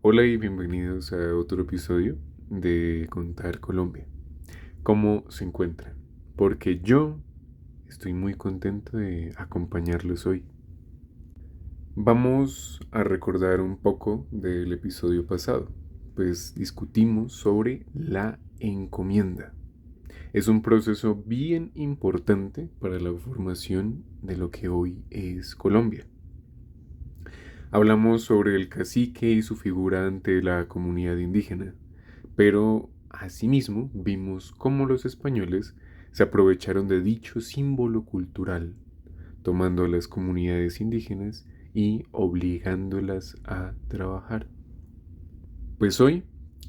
Hola y bienvenidos a otro episodio de Contar Colombia. ¿Cómo se encuentran? Porque yo estoy muy contento de acompañarlos hoy. Vamos a recordar un poco del episodio pasado, pues discutimos sobre la encomienda. Es un proceso bien importante para la formación de lo que hoy es Colombia. Hablamos sobre el cacique y su figura ante la comunidad indígena, pero asimismo vimos cómo los españoles se aprovecharon de dicho símbolo cultural, tomando a las comunidades indígenas y obligándolas a trabajar. Pues hoy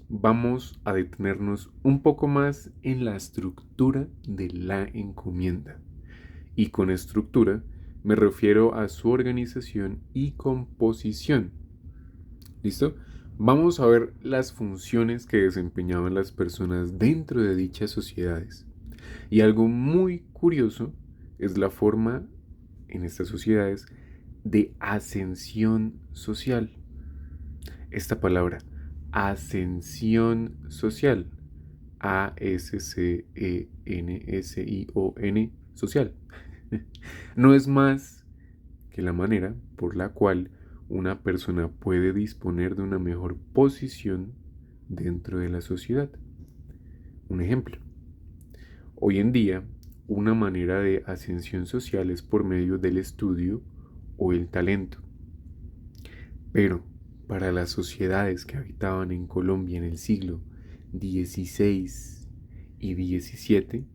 vamos a detenernos un poco más en la estructura de la encomienda. Y con estructura me refiero a su organización y composición. ¿Listo? Vamos a ver las funciones que desempeñaban las personas dentro de dichas sociedades. Y algo muy curioso es la forma en estas sociedades de ascensión social. Esta palabra, ascensión social, A-S-C-E-N-S-I-O-N, social, no es más que la manera por la cual una persona puede disponer de una mejor posición dentro de la sociedad. Un ejemplo, hoy en día, una manera de ascensión social es por medio del estudio o el talento. Pero para las sociedades que habitaban en Colombia en el siglo XVI y XVII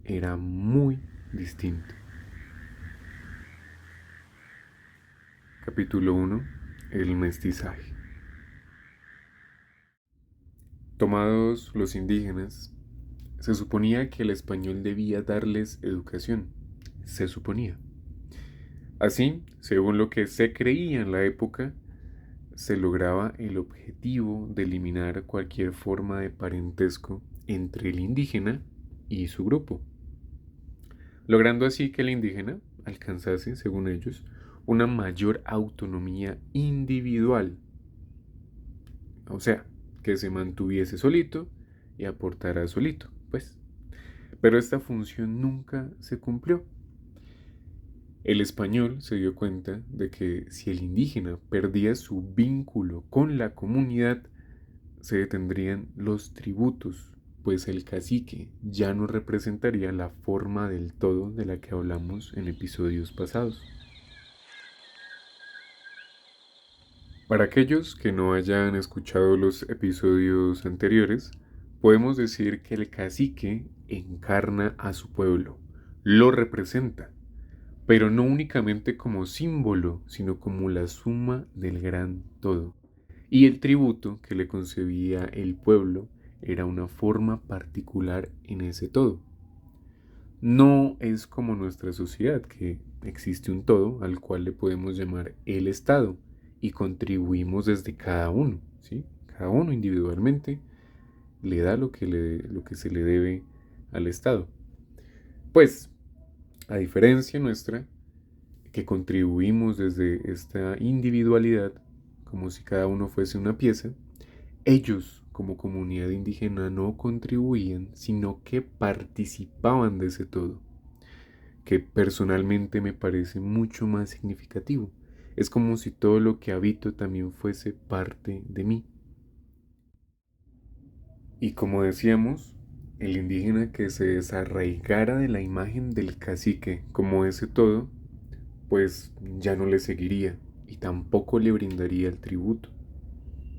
era muy distinto. Capítulo 1. El mestizaje. Tomados los indígenas, se suponía que el español debía darles educación. Se suponía. Así, según lo que se creía en la época, se lograba el objetivo de eliminar cualquier forma de parentesco entre el indígena y su grupo, logrando así que el indígena alcanzase, según ellos, una mayor autonomía individual, o sea, que se mantuviese solito y aportara solito, pues. Pero esta función nunca se cumplió. El español se dio cuenta de que si el indígena perdía su vínculo con la comunidad, se detendrían los tributos, pues el cacique ya no representaría la forma del todo de la que hablamos en episodios pasados. Para aquellos que no hayan escuchado los episodios anteriores, podemos decir que el cacique encarna a su pueblo, lo representa, pero no únicamente como símbolo, sino como la suma del gran todo. Y el tributo que le concebía el pueblo era una forma particular en ese todo. No es como nuestra sociedad, que existe un todo al cual le podemos llamar el Estado y contribuimos desde cada uno, ¿sí? Cada uno individualmente le da lo que se le debe al Estado. Pues, a diferencia nuestra, que contribuimos desde esta individualidad, como si cada uno fuese una pieza, ellos como comunidad indígena no contribuían, sino que participaban de ese todo, que personalmente me parece mucho más significativo. Es como si todo lo que habito también fuese parte de mí. Y como decíamos, el indígena que se desarraigara de la imagen del cacique como ese todo, pues ya no le seguiría y tampoco le brindaría el tributo.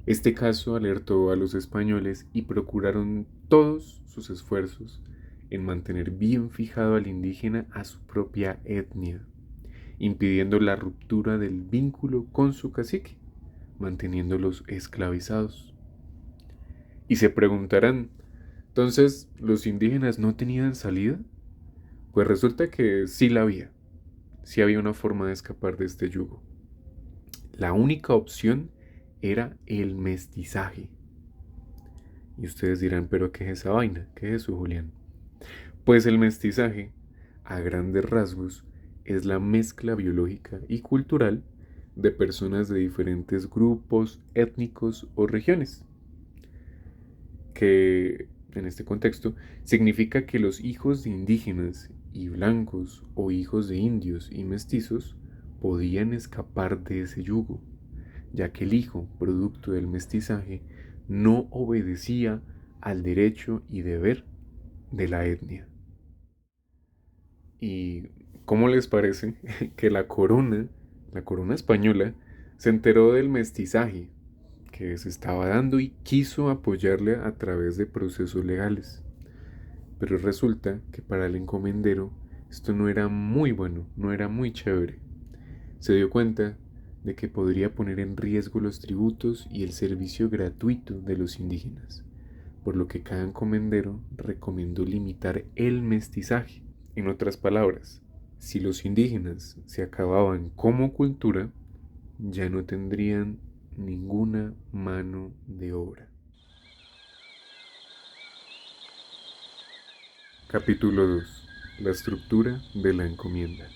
Este caso alertó a los españoles y procuraron todos sus esfuerzos en mantener bien fijado al indígena a su propia etnia, impidiendo la ruptura del vínculo con su cacique, manteniéndolos esclavizados. Y se preguntarán, entonces, ¿los indígenas no tenían salida? Pues resulta que sí la había, sí había una forma de escapar de este yugo. La única opción era el mestizaje. Y ustedes dirán, ¿pero qué es esa vaina? ¿Qué es eso, Julián? Pues el mestizaje, a grandes rasgos, es la mezcla biológica y cultural de personas de diferentes grupos étnicos o regiones, que en este contexto significa que los hijos de indígenas y blancos o hijos de indios y mestizos podían escapar de ese yugo, ya que el hijo, producto del mestizaje, no obedecía al derecho y deber de la etnia. ¿Y cómo les parece que la corona española, se enteró del mestizaje que se estaba dando y quiso apoyarle a través de procesos legales? Pero resulta que para el encomendero esto no era muy bueno, no era muy chévere. Se dio cuenta de que podría poner en riesgo los tributos y el servicio gratuito de los indígenas, por lo que cada encomendero recomendó limitar el mestizaje. En otras palabras, si los indígenas se acababan como cultura, ya no tendrían ninguna mano de obra. Capítulo 2. La estructura de la encomienda.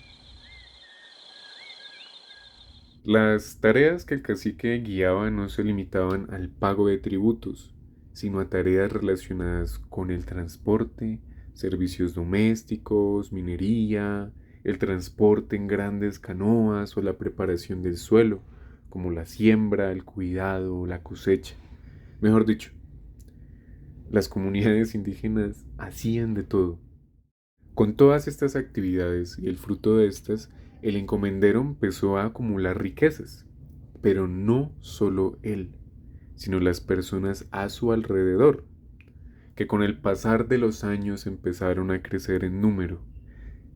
Las tareas que el cacique guiaba no se limitaban al pago de tributos, sino a tareas relacionadas con el transporte, servicios domésticos, minería, el transporte en grandes canoas o la preparación del suelo, como la siembra, el cuidado, la cosecha. Mejor dicho, las comunidades indígenas hacían de todo. Con todas estas actividades y el fruto de estas, el encomendero empezó a acumular riquezas, pero no solo él, sino las personas a su alrededor, que con el pasar de los años empezaron a crecer en número.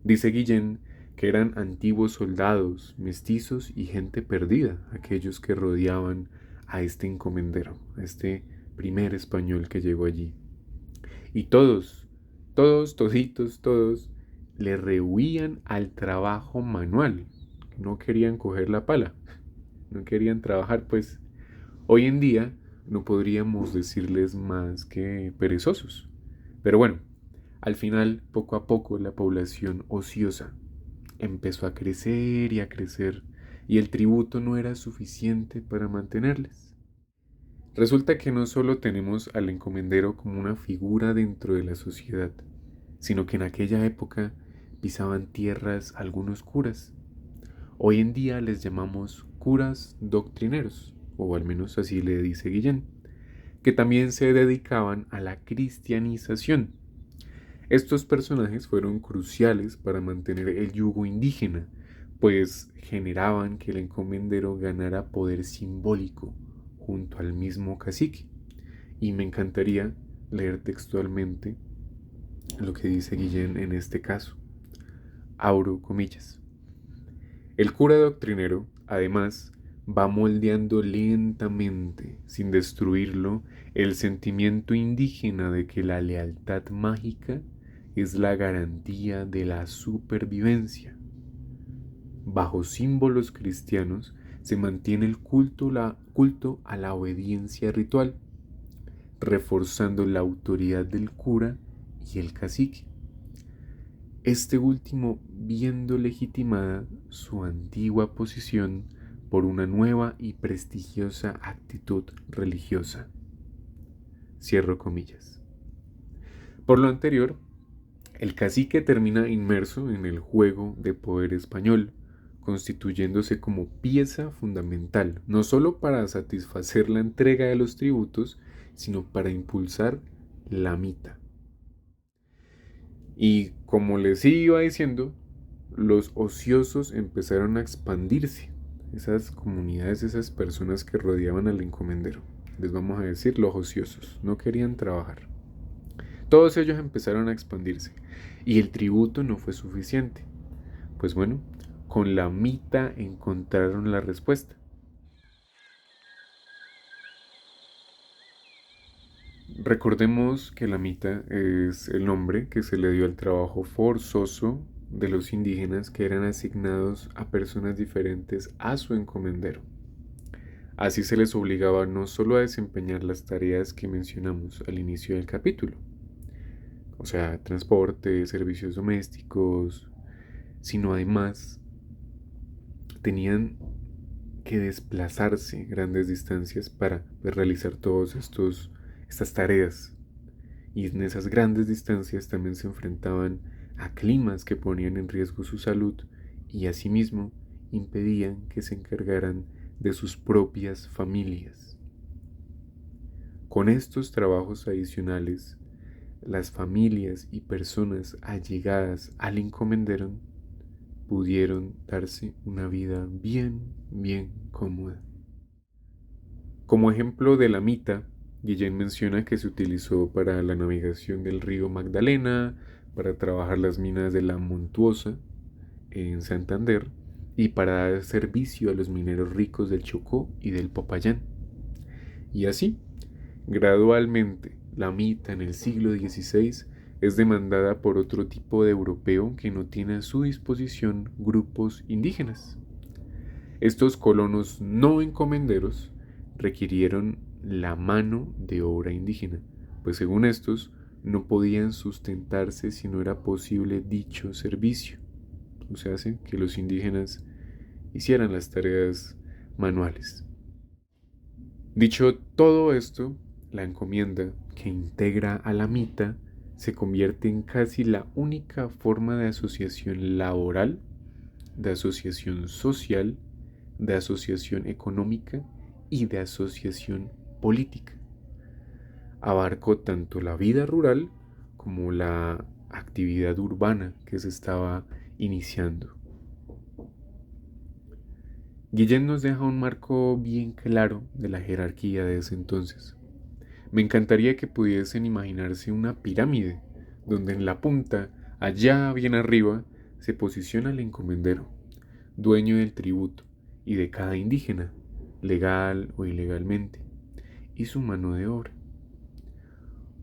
Dice Guillén que eran antiguos soldados, mestizos y gente perdida, aquellos que rodeaban a este encomendero, a este primer español que llegó allí. Y todos, le rehuían al trabajo manual. No querían coger la pala, no querían trabajar, pues hoy en día no podríamos decirles más que perezosos. Pero bueno, al final, poco a poco, la población ociosa empezó a crecer y a crecer, y el tributo no era suficiente para mantenerles. Resulta que no solo tenemos al encomendero como una figura dentro de la sociedad, sino que en aquella época pisaban tierras algunos curas. Hoy en día les llamamos curas doctrineros, o al menos así le dice Guillén, que también se dedicaban a la cristianización. Estos personajes fueron cruciales para mantener el yugo indígena, pues generaban que el encomendero ganara poder simbólico junto al mismo cacique. Y me encantaría leer textualmente lo que dice Guillén en este caso. Abro comillas. El cura doctrinero, además, va moldeando lentamente, sin destruirlo, el sentimiento indígena de que la lealtad mágica es la garantía de la supervivencia. Bajo símbolos cristianos se mantiene el culto a la obediencia ritual, reforzando la autoridad del cura y el cacique. Este último viendo legitimada su antigua posición por una nueva y prestigiosa actitud religiosa. Cierro comillas. Por lo anterior, el cacique termina inmerso en el juego de poder español, constituyéndose como pieza fundamental, no solo para satisfacer la entrega de los tributos, sino para impulsar la mita. Y como les iba diciendo, los ociosos empezaron a expandirse. Esas comunidades, esas personas que rodeaban al encomendero, les vamos a decir los ociosos, no querían trabajar. Todos ellos empezaron a expandirse y el tributo no fue suficiente. Pues bueno, con la mita encontraron la respuesta. Recordemos que la mita es el nombre que se le dio al trabajo forzoso de los indígenas que eran asignados a personas diferentes a su encomendero. Así se les obligaba no solo a desempeñar las tareas que mencionamos al inicio del capítulo, o sea, transporte, servicios domésticos, sino además tenían que desplazarse grandes distancias para realizar estas tareas. Y en esas grandes distancias también se enfrentaban a climas que ponían en riesgo su salud y asimismo impedían que se encargaran de sus propias familias. Con estos trabajos adicionales, las familias y personas allegadas al encomendero pudieron darse una vida bien cómoda. Como ejemplo de la mita, Guillén menciona que se utilizó para la navegación del río Magdalena, para trabajar las minas de la Montuosa en Santander y para dar servicio a los mineros ricos del Chocó y del Popayán. Y así, gradualmente, la mita en el siglo XVI es demandada por otro tipo de europeo que no tiene a su disposición grupos indígenas. Estos colonos no encomenderos requirieron la mano de obra indígena, pues según estos no podían sustentarse si no era posible dicho servicio. O sea, hace que los indígenas hicieran las tareas manuales. Dicho todo esto, la encomienda que integra a la mita se convierte en casi la única forma de asociación laboral, de asociación social, de asociación económica y de asociación política. Abarcó tanto la vida rural como la actividad urbana que se estaba iniciando. Guillén nos deja un marco bien claro de la jerarquía de ese entonces. Me encantaría que pudiesen imaginarse una pirámide, donde en la punta, allá bien arriba, se posiciona el encomendero, dueño del tributo y de cada indígena, legal o ilegalmente, y su mano de obra.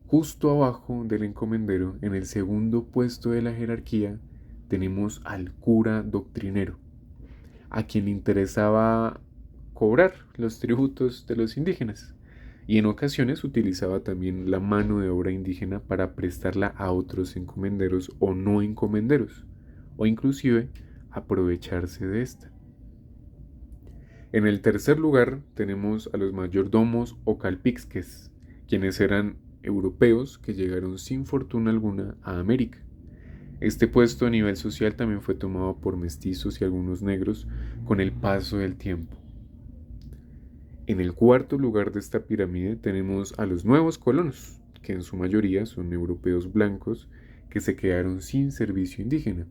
Justo abajo del encomendero, en el segundo puesto de la jerarquía, tenemos al cura doctrinero, a quien le interesaba cobrar los tributos de los indígenas, y en ocasiones utilizaba también la mano de obra indígena para prestarla a otros encomenderos o no encomenderos, o inclusive aprovecharse de esta. En el tercer lugar tenemos a los mayordomos o calpixques, quienes eran europeos que llegaron sin fortuna alguna a América. Este puesto a nivel social también fue tomado por mestizos y algunos negros con el paso del tiempo. En el cuarto lugar de esta pirámide tenemos a los nuevos colonos, que en su mayoría son europeos blancos que se quedaron sin servicio indígena.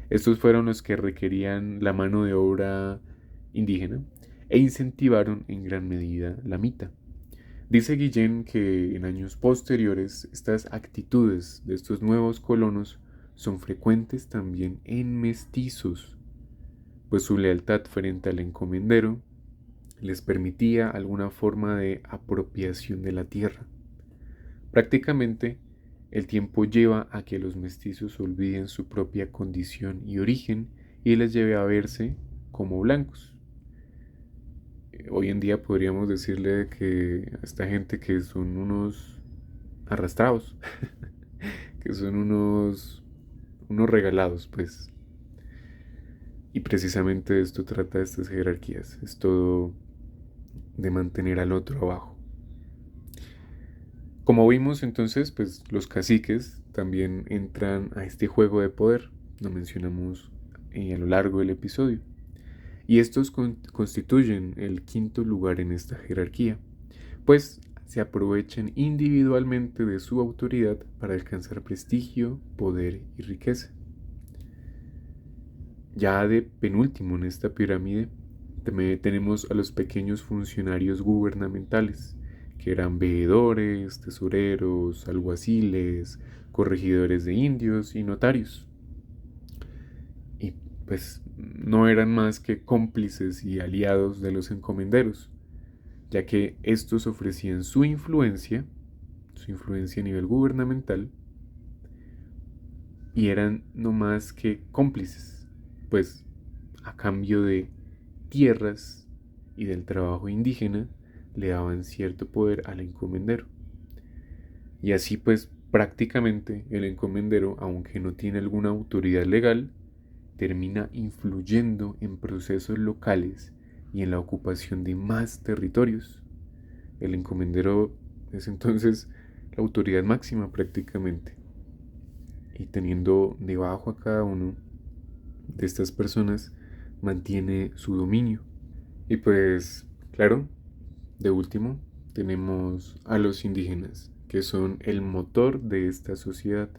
Estos fueron los que requerían la mano de obra indígena e incentivaron en gran medida la mita. Dice Guillén que en años posteriores estas actitudes de estos nuevos colonos son frecuentes también en mestizos, pues su lealtad frente al encomendero les permitía alguna forma de apropiación de la tierra. Prácticamente, el tiempo lleva a que los mestizos olviden su propia condición y origen y les lleve a verse como blancos. Hoy en día podríamos decirle que a esta gente que son unos arrastrados, que son unos regalados, pues. Y precisamente de esto trata estas jerarquías, es todo de mantener al otro abajo. Como vimos entonces, pues los caciques también entran a este juego de poder, lo mencionamos a lo largo del episodio. Y estos constituyen el quinto lugar en esta jerarquía, pues se aprovechan individualmente de su autoridad para alcanzar prestigio, poder y riqueza. Ya de penúltimo en esta pirámide tenemos a los pequeños funcionarios gubernamentales, que eran veedores, tesoreros, alguaciles, corregidores de indios y notarios. Y pues no eran más que cómplices y aliados de los encomenderos, ya que estos ofrecían su influencia a nivel gubernamental, y eran no más que cómplices, pues a cambio de tierras y del trabajo indígena le daban cierto poder al encomendero. Y así pues prácticamente el encomendero, aunque no tiene alguna autoridad legal, termina influyendo en procesos locales y en la ocupación de más territorios. El encomendero es entonces la autoridad máxima prácticamente, y teniendo debajo a cada uno de estas personas mantiene su dominio. Y pues, claro, de último tenemos a los indígenas, que son el motor de esta sociedad,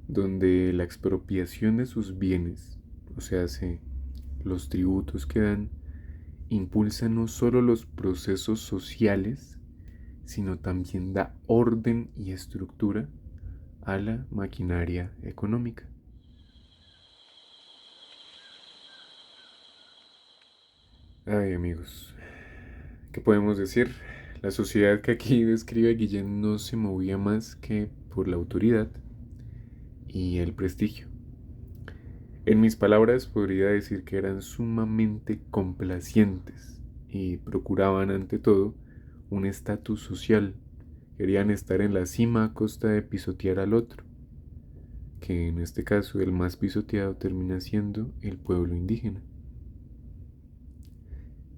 donde la expropiación de sus bienes, o sea, los tributos que dan, impulsan no solo los procesos sociales, sino también da orden y estructura a la maquinaria económica. Ay, amigos, ¿qué podemos decir? La sociedad que aquí describe Guillén no se movía más que por la autoridad y el prestigio. En mis palabras podría decir que eran sumamente complacientes y procuraban ante todo un estatus social. Querían estar en la cima a costa de pisotear al otro, que en este caso el más pisoteado termina siendo el pueblo indígena.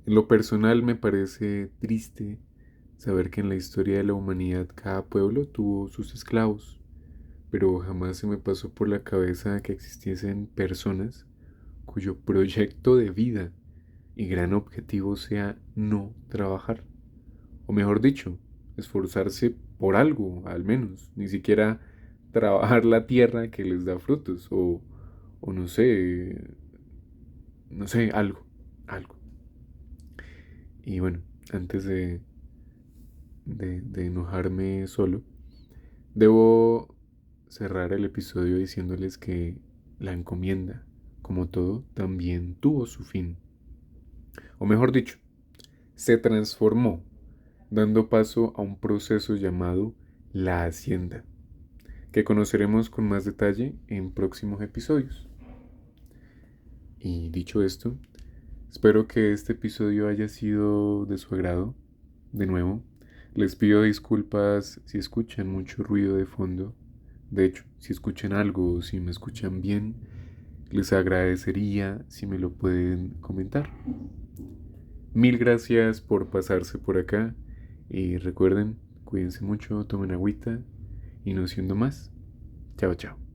En lo personal me parece triste saber que en la historia de la humanidad cada pueblo tuvo sus esclavos, pero jamás se me pasó por la cabeza que existiesen personas cuyo proyecto de vida y gran objetivo sea no trabajar, o mejor dicho, esforzarse por algo, al menos, ni siquiera trabajar la tierra que les da frutos, o no sé, no sé, algo. Y bueno, antes de enojarme solo, debo cerrar el episodio diciéndoles que la encomienda, como todo, también tuvo su fin. O mejor dicho, se transformó, dando paso a un proceso llamado la hacienda, que conoceremos con más detalle en próximos episodios. Y dicho esto, espero que este episodio haya sido de su agrado. De nuevo, les pido disculpas si escuchan mucho ruido de fondo. De hecho, si escuchan algo o si me escuchan bien, les agradecería si me lo pueden comentar. Mil gracias por pasarse por acá y recuerden, cuídense mucho, tomen agüita y no siendo más. Chao, chao.